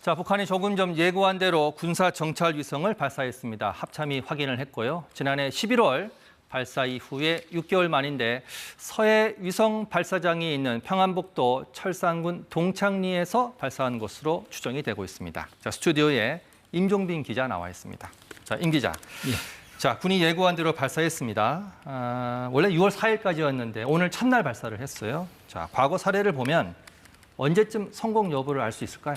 자, 북한이 조금 전 예고한 대로 군사 정찰 위성을 발사했습니다. 합참이 확인을 했고요. 지난해 11월 발사 이후에 6개월 만인데 서해 위성 발사장이 있는 평안북도 철산군 동창리에서 발사한 것으로 추정이 되고 있습니다. 자, 스튜디오에 임종빈 기자 나와 있습니다. 자, 임 기자. 예. 자, 군이 예고한 대로 발사했습니다. 원래 6월 4일까지였는데 오늘 첫날 발사를 했어요. 자, 과거 사례를 보면 언제쯤 성공 여부를 알 수 있을까요?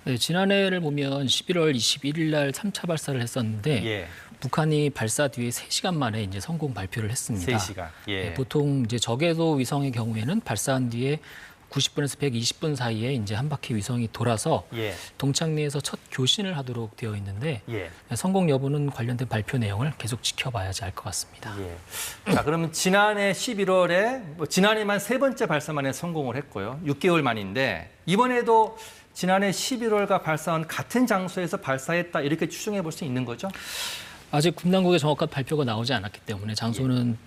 네, 지난해를 보면 11월 21일 날 3차 발사를 했었는데 예. 북한이 발사 뒤에 3시간 만에 이제 성공 발표를 했습니다. 3시간. 예. 네, 보통 이제 저궤도 위성의 경우에는 발사한 뒤에 90분에서 120분 사이에 이제 한 바퀴 위성이 돌아서 예. 동창리에서 첫 교신을 하도록 되어 있는데 예. 성공 여부는 관련된 발표 내용을 계속 지켜봐야지 알 것 같습니다. 예. 자, 그러면 지난해 11월에 지난해만 3번째 발사만에 성공을 했고요. 6개월 만인데 이번에도 지난해 11월과 발사한 같은 장소에서 발사했다 이렇게 추정해 볼 수 있는 거죠? 아직 군 당국의 정확한 발표가 나오지 않았기 때문에 장소는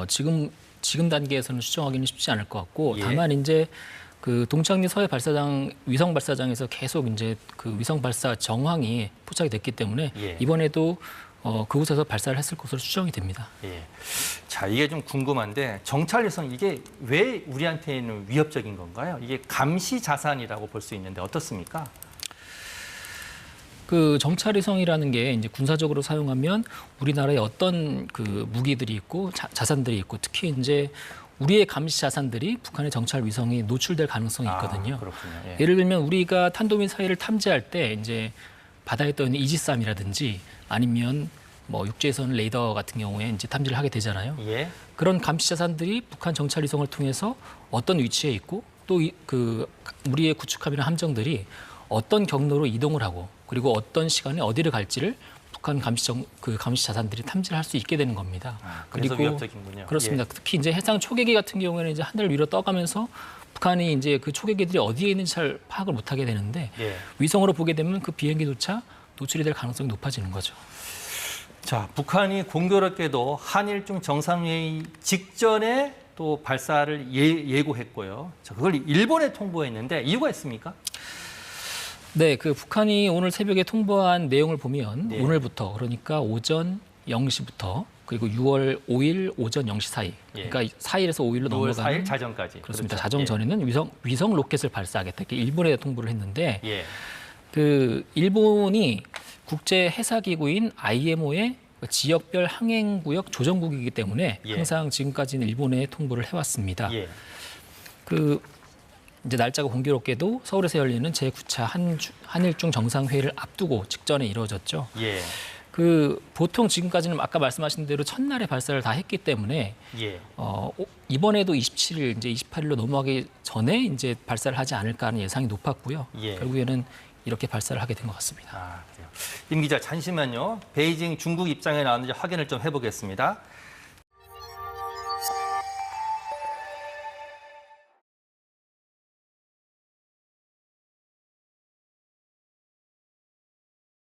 지금 단계에서는 추정하기는 쉽지 않을 것 같고 예. 다만 이제 그 동창리 서해 발사장 위성 발사장에서 계속 이제 그 위성 발사 정황이 포착이 됐기 때문에 예. 이번에도 그곳에서 발사를 했을 것으로 추정이 됩니다. 예. 자, 이게 좀 궁금한데 정찰 위성 이게 왜 우리한테는 위협적인 건가요? 이게 감시 자산이라고 볼 수 있는데 어떻습니까? 그 정찰위성이라는 게 이제 군사적으로 사용하면 우리나라에 어떤 그 무기들이 있고 자산들이 있고 특히 이제 우리의 감시 자산들이 북한의 정찰 위성이 노출될 가능성이 있거든요. 그렇군요. 예. 예를 들면 우리가 탄도미사일을 탐지할 때 이제 바다에 떠 있는 이지스함이라든지 아니면 뭐 육지에서는 레이더 같은 경우에 이제 탐지를 하게 되잖아요. 예. 그런 감시 자산들이 북한 정찰 위성을 통해서 어떤 위치에 있고 또 그 우리의 구축함이나 함정들이 어떤 경로로 이동을 하고 그리고 어떤 시간에 어디를 갈지를 북한 감시 자산들이 탐지를 할 수 있게 되는 겁니다. 그래서 위협적이군요. 그렇습니다. 예. 특히 이제 해상 초계기 같은 경우에는 이제 하늘 위로 떠가면서 북한이 이제 그 초계기들이 어디에 있는지 잘 파악을 못하게 되는데 예. 위성으로 보게 되면 그 비행기조차 노출이 될 가능성이 높아지는 거죠. 자, 북한이 공교롭게도 한일중 정상회의 직전에 또 발사를 예고했고요. 자, 그걸 일본에 통보했는데 이유가 있습니까? 네, 그 북한이 오늘 새벽에 통보한 내용을 보면 네. 오늘부터 그러니까 오전 0시부터 그리고 6월 5일 오전 0시 사이 예. 그러니까 4일에서 5일로 6월 넘어가는 4일 자정까지. 그렇습니다. 그렇죠. 자정 전에는 위성 로켓을 발사하겠다 이렇게 일본에 통보를 했는데 예. 그 일본이 국제 해사 기구인 IMO의 지역별 항행구역 조정국이기 때문에 예. 항상 지금까지는 일본에 통보를 해왔습니다. 예. 그 이제 날짜가 공교롭게도 서울에서 열리는 제9차 한일중 정상회의를 앞두고 직전에 이루어졌죠. 예. 그 보통 지금까지는 아까 말씀하신 대로 첫날에 발사를 다 했기 때문에 예. 이번에도 27일 이제 28일로 넘어가기 전에 이제 발사를 하지 않을까 하는 예상이 높았고요. 예. 결국에는 이렇게 발사를 하게 된 것 같습니다. 그래요. 임 기자, 잠시만요. 베이징 중국 입장에 나왔는지 확인을 좀 해보겠습니다.